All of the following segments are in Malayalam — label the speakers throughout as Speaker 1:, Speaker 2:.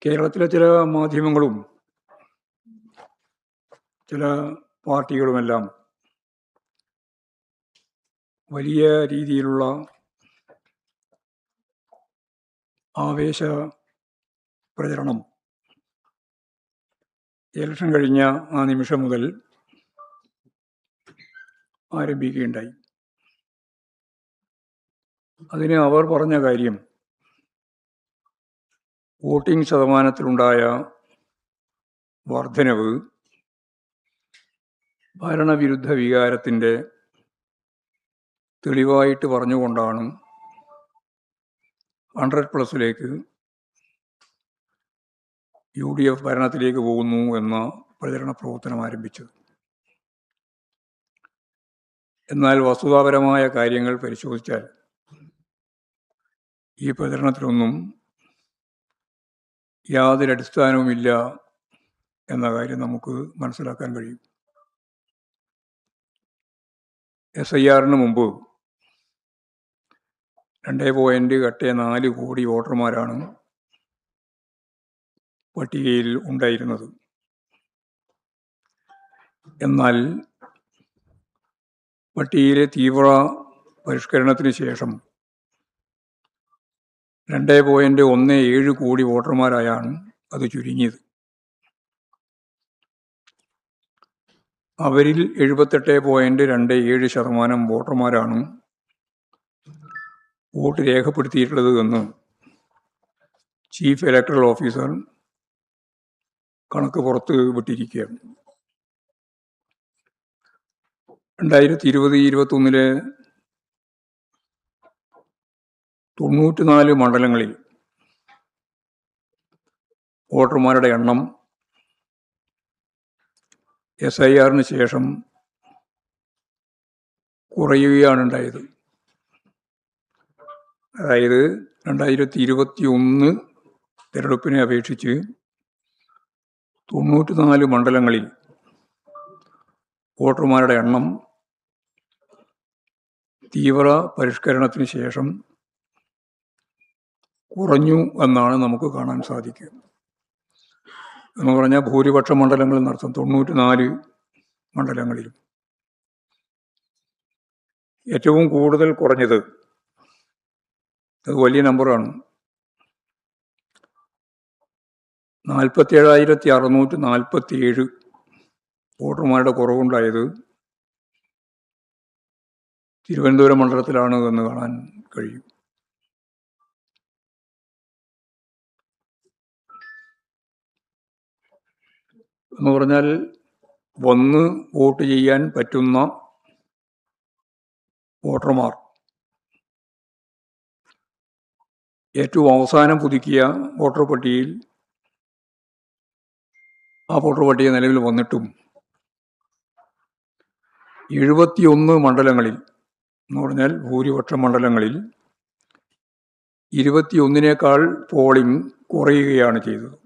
Speaker 1: കേരളത്തിലെ ചില മാധ്യമങ്ങളും ചില പാർട്ടികളുമെല്ലാം വലിയ രീതിയിലുള്ള ആവേശ പ്രചരണം ഇലക്ഷൻ കഴിഞ്ഞ ആ നിമിഷം മുതൽ ആരംഭിക്കുകയുണ്ടായി. അതിന് അവർ പറഞ്ഞ കാര്യം വോട്ടിംഗ് ശതമാനത്തിലുണ്ടായ വർധനവ് ഭരണവിരുദ്ധ വികാരത്തിൻ്റെ തെളിവായിട്ട് പറഞ്ഞുകൊണ്ടാണ് 100+ലേക്ക് UDF ഭരണത്തിലേക്ക് പോകുന്നു എന്ന പ്രചരണ പ്രവർത്തനം ആരംഭിച്ചത്. എന്നാൽ വസ്തുതാപരമായ കാര്യങ്ങൾ പരിശോധിച്ചാൽ ഈ പ്രചരണത്തിലൊന്നും യാതൊരു അടിസ്ഥാനവുമില്ല എന്ന കാര്യം നമുക്ക് മനസ്സിലാക്കാൻ കഴിയും. SIRന് മുമ്പ് 2.84 കോടി വോട്ടർമാരാണ് പട്ടികയിൽ ഉണ്ടായിരുന്നത്. എന്നാൽ പട്ടികയിലെ തീവ്ര പരിഷ്കരണത്തിന് ശേഷം 2.17 കോടി വോട്ടർമാരായാണ് അത് ചുരുങ്ങിയത്. അവരിൽ 78.27% വോട്ടർമാരാണ് വോട്ട് രേഖപ്പെടുത്തിയിട്ടുള്ളത് എന്ന് ചീഫ് ഇലക്ടറൽ ഓഫീസർ കണക്ക് പുറത്ത് വിട്ടിരിക്കുകയാണ്. 2020-21 94 മണ്ഡലങ്ങളിൽ വോട്ടർമാരുടെ എണ്ണം SIRന് ശേഷം കുറയുകയാണ് ഉണ്ടായത്. അതായത് 2021 തിരഞ്ഞെടുപ്പിനെ അപേക്ഷിച്ച് 94 മണ്ഡലങ്ങളിൽ വോട്ടർമാരുടെ എണ്ണം തീവ്ര പരിഷ്കരണത്തിന് ശേഷം കുറഞ്ഞു എന്നാണ് നമുക്ക് കാണാൻ സാധിക്കുക. എന്ന് പറഞ്ഞാൽ ഭൂരിപക്ഷ മണ്ഡലങ്ങളിൽ നടത്തും 94 മണ്ഡലങ്ങളിലും ഏറ്റവും കൂടുതൽ കുറഞ്ഞത്, അത് വലിയ നമ്പറാണ്, 47,647 വോട്ടർമാരുടെ കുറവുണ്ടായത് തിരുവനന്തപുരം മണ്ഡലത്തിലാണ് എന്ന് കാണാൻ കഴിയും. എന്ന് പറഞ്ഞാൽ വന്ന് വോട്ട് ചെയ്യാൻ പറ്റുന്ന വോട്ടർമാർ ഏറ്റവും അവസാനം പുതുക്കിയ വോട്ടർ പട്ടികയിൽ ആ വോട്ടർ പട്ടിക നിലവിൽ വന്നിട്ടും 71 മണ്ഡലങ്ങളിൽ, എന്ന് പറഞ്ഞാൽ ഭൂരിപക്ഷ മണ്ഡലങ്ങളിൽ 21നേക്കാൾ പോളിംഗ് കുറയുകയാണ് ചെയ്തത്.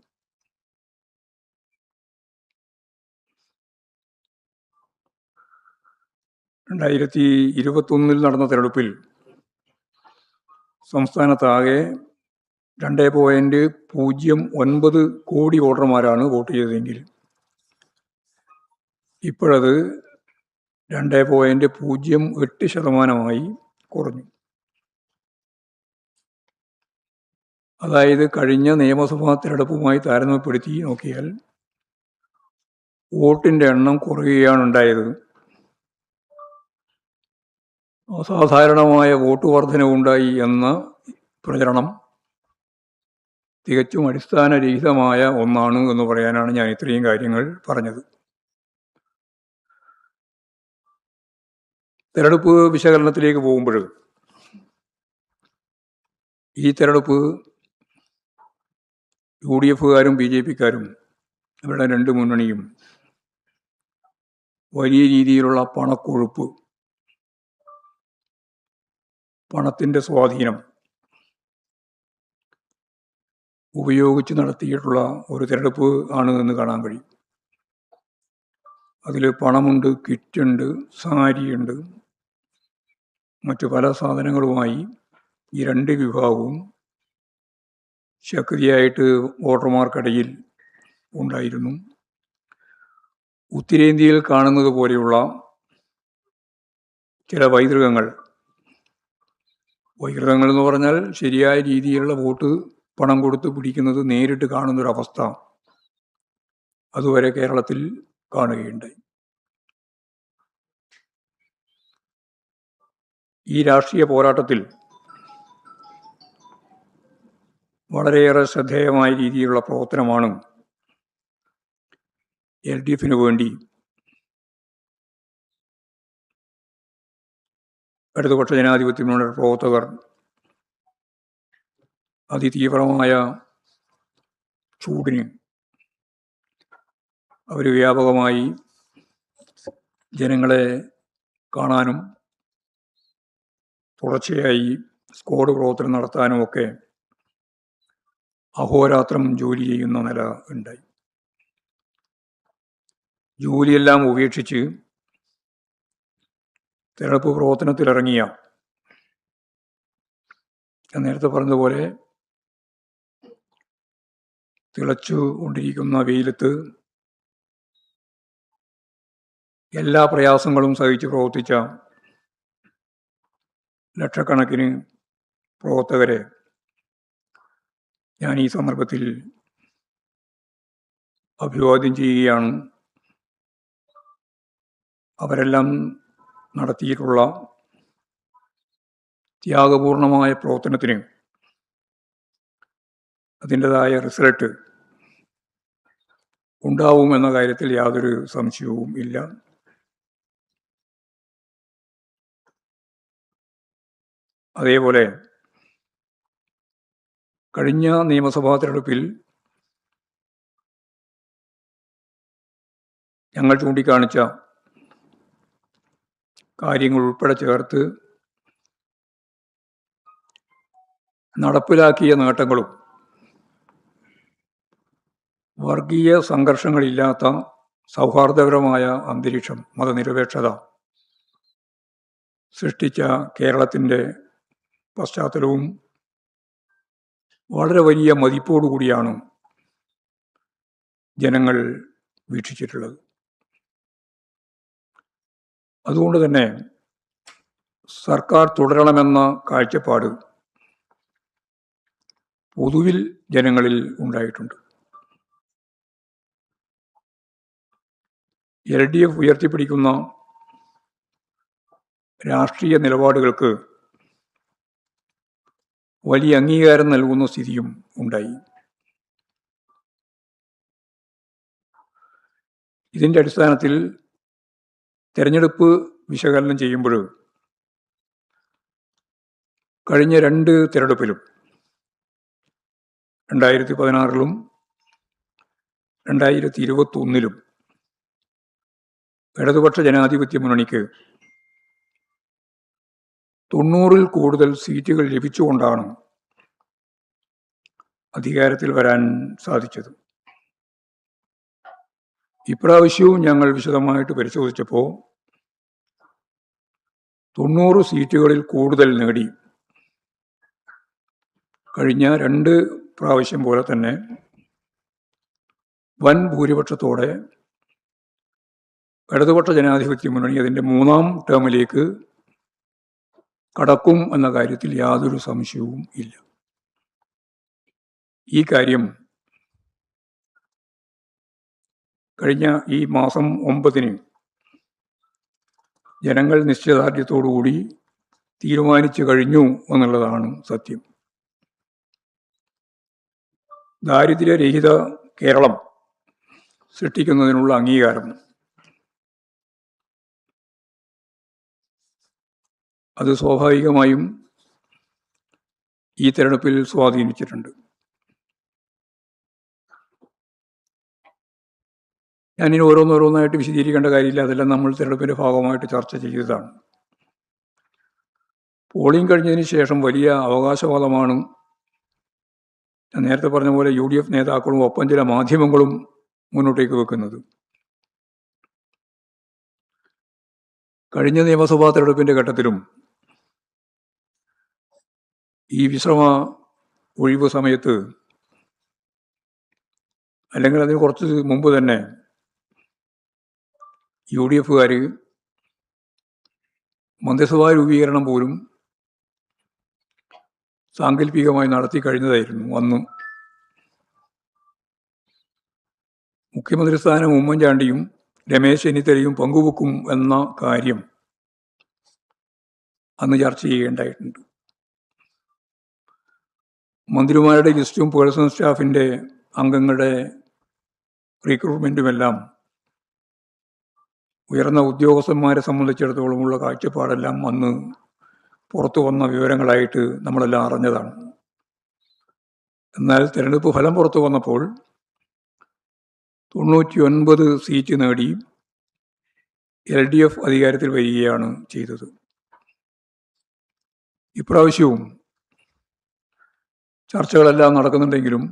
Speaker 1: രണ്ടായിരത്തി 2021 നടന്ന തെരഞ്ഞെടുപ്പിൽ സംസ്ഥാനത്താകെ 2.09 കോടി വോട്ടർമാരാണ് വോട്ട് ചെയ്തതെങ്കിൽ ഇപ്പോഴത് 2.08% കുറഞ്ഞു. അതായത് കഴിഞ്ഞ നിയമസഭാ തിരഞ്ഞെടുപ്പുമായി താരതമ്യപ്പെടുത്തി നോക്കിയാൽ വോട്ടിൻ്റെ എണ്ണം കുറയുകയാണ് ഉണ്ടായത്. അസാധാരണമായ വോട്ട് വർധനവുണ്ടായി എന്ന പ്രചരണം തികച്ചും അടിസ്ഥാനരഹിതമായ ഒന്നാണ് എന്ന് പറയാനാണ് ഞാൻ ഇത്രയും കാര്യങ്ങൾ പറഞ്ഞത്. തെരഞ്ഞെടുപ്പ് വിശകലനത്തിലേക്ക് പോകുമ്പോൾ ഈ തെരഞ്ഞെടുപ്പ് UDFകാരും BJPക്കാരും അവരുടെ രണ്ട് മുന്നണിയും വലിയ രീതിയിലുള്ള പണക്കൊഴുപ്പ്, പണത്തിൻ്റെ സ്വാധീനം ഉപയോഗിച്ച് നടത്തിയിട്ടുള്ള ഒരു തെരഞ്ഞെടുപ്പ് ആണ് എന്ന് കാണാൻ കഴിയും. അതിൽ പണമുണ്ട്, കിറ്റുണ്ട്, സാരിയുണ്ട്, മറ്റു പല സാധനങ്ങളുമായി ഈ രണ്ട് വിഭാഗവും ശക്തിയായിട്ട് വോട്ടർമാർക്കിടയിൽ ഉണ്ടായിരുന്നു. ഉത്തരേന്ത്യയിൽ കാണുന്നത് പോലെയുള്ള ചില വൈകൃതങ്ങൾ എന്ന് പറഞ്ഞാൽ ശരിയായ രീതിയിലുള്ള വോട്ട് പണം കൊടുത്ത് പിടിക്കുന്നത് നേരിട്ട് കാണുന്നൊരവസ്ഥ അതുവരെ കേരളത്തിൽ കാണുകയുണ്ടായി. ഈ രാഷ്ട്രീയ പോരാട്ടത്തിൽ വളരെയേറെ ശ്രദ്ധേയമായ രീതിയിലുള്ള പ്രവർത്തനമാണ് LDFന് വേണ്ടി ഇടതുപക്ഷ ജനാധിപത്യ മുന്നണിയുടെ പ്രവർത്തകർ അതിതീവ്രമായ ചൂടിന് അവർ വ്യാപകമായി ജനങ്ങളെ കാണാനും തുടർച്ചയായി സ്ക്വാഡ് പ്രവർത്തനം നടത്താനും ഒക്കെ അഹോരാത്രം ജോലി ചെയ്യുന്ന നില ഉണ്ടായി. ജോലിയെല്ലാം ഉപേക്ഷിച്ച് തെരഞ്ഞെടുപ്പ് പ്രവർത്തനത്തിലിറങ്ങിയ, ഞാൻ നേരത്തെ പറഞ്ഞതുപോലെ തിളച്ചു കൊണ്ടിരിക്കുന്ന വെയിലത്ത് എല്ലാ പ്രയാസങ്ങളും സഹിച്ച് പ്രവർത്തിച്ച ലക്ഷക്കണക്കിന് പ്രവർത്തകരെ ഞാൻ ഈ സന്ദർഭത്തിൽ അഭിവാദ്യം ചെയ്യുകയാണ്. അവരെല്ലാം നടത്തിയിട്ടുള്ള ത്യാഗപൂർണമായ പ്രവർത്തനത്തിന് അതിൻ്റെതായ റിസൾട്ട് ഉണ്ടാവുമെന്ന കാര്യത്തിൽ യാതൊരു സംശയവും ഇല്ല. അതേപോലെ കഴിഞ്ഞ നിയമസഭാ തെരഞ്ഞെടുപ്പിൽ ഞങ്ങൾ ചൂണ്ടിക്കാണിച്ച കാര്യങ്ങൾ ഉൾപ്പെടെ ചേർത്ത് നടപ്പിലാക്കിയ നേട്ടങ്ങളും വർഗീയ സംഘർഷങ്ങളില്ലാത്ത സൗഹാർദ്ദപരമായ അന്തരീക്ഷം, മതനിരപേക്ഷത സൃഷ്ടിച്ച കേരളത്തിൻ്റെ പശ്ചാത്തലവും വളരെ വലിയ മതിപ്പോടുകൂടിയാണ് ജനങ്ങൾ വീക്ഷിച്ചിട്ടുള്ളത്. അതുകൊണ്ട് തന്നെ സർക്കാർ തുടരണമെന്ന കാഴ്ചപ്പാട് പൊതുവിൽ ജനങ്ങളിൽ ഉണ്ടായിട്ടുണ്ട്. LDF ഉയർത്തിപ്പിടിക്കുന്ന രാഷ്ട്രീയ നിലപാടുകൾക്ക് വലിയ അംഗീകാരം നൽകുന്ന സ്ഥിതിയും ഉണ്ടായി. ഇതിൻ്റെ അടിസ്ഥാനത്തിൽ തെരഞ്ഞെടുപ്പ് വിശകലനം ചെയ്യുമ്പോൾ കഴിഞ്ഞ 2 തെരഞ്ഞെടുപ്പിലും 2016 2021 ഇടതുപക്ഷ ജനാധിപത്യ മുന്നണിക്ക് 90-ൽ കൂടുതൽ സീറ്റുകൾ ലഭിച്ചുകൊണ്ടാണ് അധികാരത്തിൽ വരാൻ സാധിച്ചത്. ഇപ്രാവശ്യവും ഞങ്ങൾ വിശദമായിട്ട് പരിശോധിച്ചപ്പോൾ 90 സീറ്റുകളിൽ കൂടുതൽ നേടി കഴിഞ്ഞ 2 പ്രാവശ്യം പോലെ തന്നെ വൻ ഭൂരിപക്ഷത്തോടെ ഇടതുപക്ഷ ജനാധിപത്യ മുന്നണി അതിൻ്റെ 3ാം ടേമിലേക്ക് കടക്കും എന്ന കാര്യത്തിൽ യാതൊരു സംശയവും ഇല്ല. ഈ കാര്യം കഴിഞ്ഞ ഈ മാസം 9-ന് ജനങ്ങൾ നിശ്ചയദാർഢ്യത്തോടുകൂടി തീരുമാനിച്ചു കഴിഞ്ഞു എന്നുള്ളതാണ് സത്യം. ദാരിദ്ര്യരഹിത കേരളം സൃഷ്ടിക്കുന്നതിനുള്ള അംഗീകാരം അത് സ്വാഭാവികമായും ഈ തെരഞ്ഞെടുപ്പിൽ സ്വാധീനിച്ചിട്ടുണ്ട്. ഞാനിനി ഓരോന്നോരോന്നായിട്ട് വിശദീകരിക്കേണ്ട കാര്യമില്ല, അതെല്ലാം നമ്മൾ തെരഞ്ഞെടുപ്പിൻ്റെ ഭാഗമായിട്ട് ചർച്ച ചെയ്തതാണ്. പോളിംഗ് കഴിഞ്ഞതിന് ശേഷം വലിയ അവകാശവാദമാണ് ഞാൻ നേരത്തെ പറഞ്ഞ പോലെ UDF നേതാക്കളും ഒപ്പം ചില മാധ്യമങ്ങളും മുന്നോട്ടേക്ക് വെക്കുന്നത്. കഴിഞ്ഞ നിയമസഭാ തെരഞ്ഞെടുപ്പിൻ്റെ ഘട്ടത്തിലും ഈ വിശ്രമ ഒഴിവ് സമയത്ത് അല്ലെങ്കിൽ അതിന് കുറച്ച് മുമ്പ് തന്നെ UDFകാർ മന്ത്രിസഭാ രൂപീകരണം പോലും സാങ്കല്പികമായി നടത്തി കഴിഞ്ഞതായിരുന്നു. അന്ന് മുഖ്യമന്ത്രി സ്ഥാനം ഉമ്മൻചാണ്ടിയും രമേശ് ചെന്നിത്തലയും പങ്കുവെക്കും എന്ന കാര്യം അന്ന് ചർച്ച ചെയ്യേണ്ടതായിട്ടുണ്ട്. മന്ത്രിമാരുടെ ലിസ്റ്റും പേഴ്സണൽ സ്റ്റാഫിൻ്റെ അംഗങ്ങളുടെ റിക്രൂട്ട്മെൻറ്റുമെല്ലാം ഉയർന്ന ഉദ്യോഗസ്ഥന്മാരെ സംബന്ധിച്ചിടത്തോളമുള്ള കാഴ്ചപ്പാടെല്ലാം അന്ന് പുറത്തു വന്ന വിവരങ്ങളായിട്ട് നമ്മളെല്ലാം അറിഞ്ഞതാണ്. എന്നാൽ തിരഞ്ഞെടുപ്പ് ഫലം പുറത്തു വന്നപ്പോൾ 99 സീറ്റ് നേടി LDF അധികാരത്തിൽ വരികയാണ് ചെയ്തത്. ഇപ്രാവശ്യവും ചർച്ചകളെല്ലാം നടക്കുന്നുണ്ടെങ്കിലും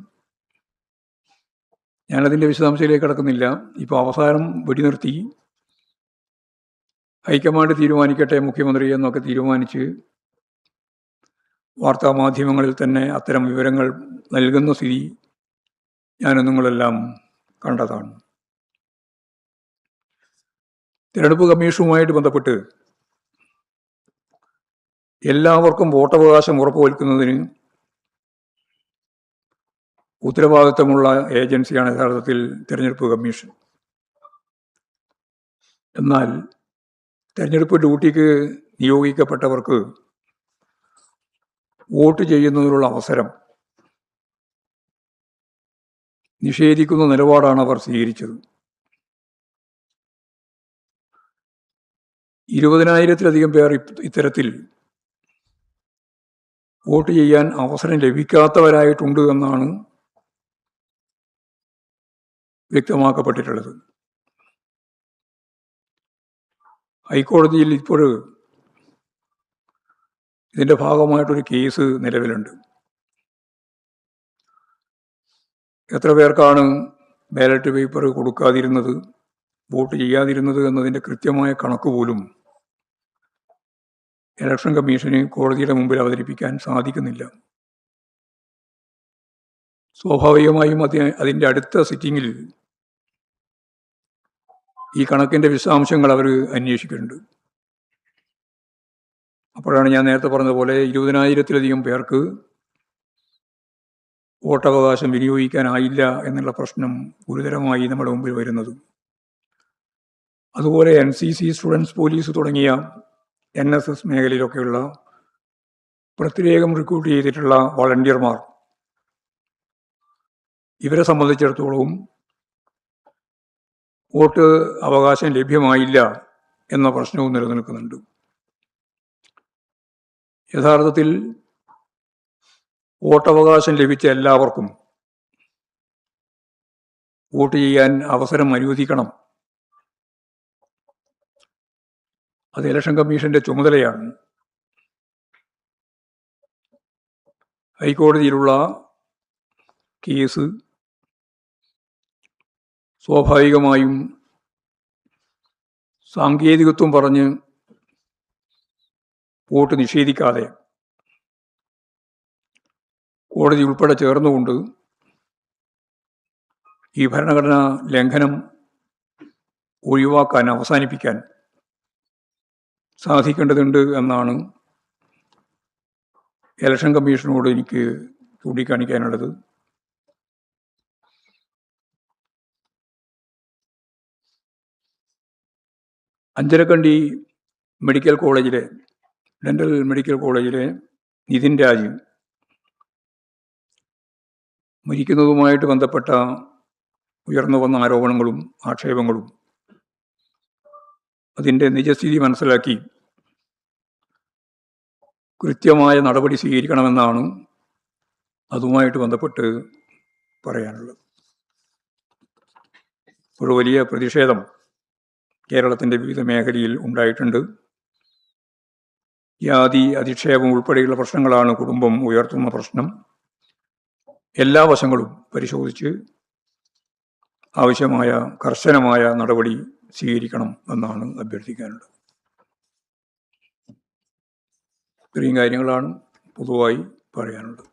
Speaker 1: ഞാനതിൻ്റെ വിശദാംശത്തിലേക്ക് കടക്കുന്നില്ല. ഇപ്പോൾ അവസാനം വെടിനിർത്തി ഹൈക്കമാൻഡ് തീരുമാനിക്കട്ടെ മുഖ്യമന്ത്രി എന്നൊക്കെ തീരുമാനിച്ച് വാർത്താമാധ്യമങ്ങളിൽ തന്നെ അത്തരം വിവരങ്ങൾ നൽകുന്ന സ്ഥിതി നിങ്ങളെല്ലാം കണ്ടതാണ്. തിരഞ്ഞെടുപ്പ് കമ്മീഷനുമായിട്ട് ബന്ധപ്പെട്ട് എല്ലാവർക്കും വോട്ടവകാശം ഉറപ്പുവരുത്തുന്നതിന് ഉത്തരവാദിത്തമുള്ള ഏജൻസിയാണ് യഥാർത്ഥത്തിൽ തിരഞ്ഞെടുപ്പ് കമ്മീഷൻ. എന്നാൽ തിരഞ്ഞെടുപ്പ് ഡ്യൂട്ടിക്ക് നിയോഗിക്കപ്പെട്ടവർക്ക് വോട്ട് ചെയ്യുന്നതിനുള്ള അവസരം നിഷേധിക്കുന്ന നിലപാടാണ് അവർ സ്വീകരിച്ചത്. 20,000-ലധികം പേർ ഇത്തരത്തിൽ വോട്ട് ചെയ്യാൻ അവസരം ലഭിക്കാത്തവരായിട്ടുണ്ട് എന്നാണ് വ്യക്തമാക്കപ്പെട്ടിട്ടുള്ളത്. ഹൈക്കോടതിയിൽ ഇപ്പോൾ ഇതിൻ്റെ ഭാഗമായിട്ടൊരു കേസ് നിലവിലുണ്ട്. എത്ര പേർക്കാണ് ബാലറ്റ് പേപ്പർ കൊടുക്കാതിരുന്നത്, വോട്ട് ചെയ്യാതിരുന്നത് എന്നതിൻ്റെ കൃത്യമായ കണക്ക് പോലും ഇലക്ഷൻ കമ്മീഷന് കോടതിയുടെ മുമ്പിൽ അവതരിപ്പിക്കാൻ സാധിക്കുന്നില്ല. സ്വാഭാവികമായും അതിൻ്റെ അടുത്ത സിറ്റിങ്ങിൽ ഈ കണക്കിൻ്റെ വിശദാംശങ്ങൾ അവർ അന്വേഷിക്കുന്നുണ്ട്. അപ്പോഴാണ് ഞാൻ നേരത്തെ പറഞ്ഞതുപോലെ 20,000-ലധികം പേർക്ക് വോട്ടവകാശം വിനിയോഗിക്കാനായില്ല എന്നുള്ള പ്രശ്നം ഗുരുതരമായി നമ്മുടെ മുമ്പിൽ വരുന്നത്. അതുപോലെ NCC, സ്റ്റുഡൻസ് പോലീസ് തുടങ്ങിയ NSS മേഖലയിലൊക്കെയുള്ള പ്രത്യേകം റിക്രൂട്ട് ചെയ്തിട്ടുള്ള വളണ്ടിയർമാർ, ഇവരെ സംബന്ധിച്ചിടത്തോളവും വോട്ട് അവകാശം ലഭ്യമായില്ല എന്ന പ്രശ്നവും നിലനിൽക്കുന്നുണ്ട്. യഥാർത്ഥത്തിൽ വോട്ടവകാശം ലഭിച്ച എല്ലാവർക്കും വോട്ട് ചെയ്യാൻ അവസരം അനുവദിക്കണം. അത് ഇലക്ഷൻ കമ്മീഷന്റെ ചുമതലയാണ്. ഹൈക്കോടതിയിലുള്ള കേസ് സ്വാഭാവികമായും സാങ്കേതികത്വം പറഞ്ഞ് വോട്ട് നിഷേധിക്കാതെ കോടതി ഉൾപ്പെടെ ചേർന്നുകൊണ്ട് ഈ ഭരണഘടനാ ലംഘനം ഒഴിവാക്കാൻ, അവസാനിപ്പിക്കാൻ സാധിക്കേണ്ടതുണ്ട് എന്നാണ് ഇലക്ഷൻ കമ്മീഷനോട് എനിക്ക് ചൂണ്ടിക്കാണിക്കാനുള്ളത്. അഞ്ചരക്കണ്ടി മെഡിക്കൽ കോളേജിലെ, ഡെൻ്റൽ മെഡിക്കൽ കോളേജിലെ നിതിൻ രാജ് മരിക്കുന്നതുമായിട്ട് ബന്ധപ്പെട്ട ഉയർന്നു വന്ന ആരോപണങ്ങളും ആക്ഷേപങ്ങളും അതിൻ്റെ നിജസ്ഥിതി മനസ്സിലാക്കി കൃത്യമായ നടപടി സ്വീകരിക്കണമെന്നാണ് അതുമായിട്ട് ബന്ധപ്പെട്ട് പറയാനുള്ളത്. ഒരു വലിയ പ്രതിഷേധം കേരളത്തിൻ്റെ വിവിധ മേഖലയിൽ ഉണ്ടായിട്ടുണ്ട്. ജാതി അധിക്ഷേപം ഉൾപ്പെടെയുള്ള പ്രശ്നങ്ങളാണ് കുടുംബം ഉയർത്തുന്ന പ്രശ്നം. എല്ലാ വശങ്ങളും പരിശോധിച്ച് ആവശ്യമായ കർശനമായ നടപടി സ്വീകരിക്കണം എന്നാണ് അഭ്യർത്ഥിക്കാനുള്ളത്. ഇത്രയും കാര്യങ്ങളാണ് പൊതുവായി പറയാനുള്ളത്.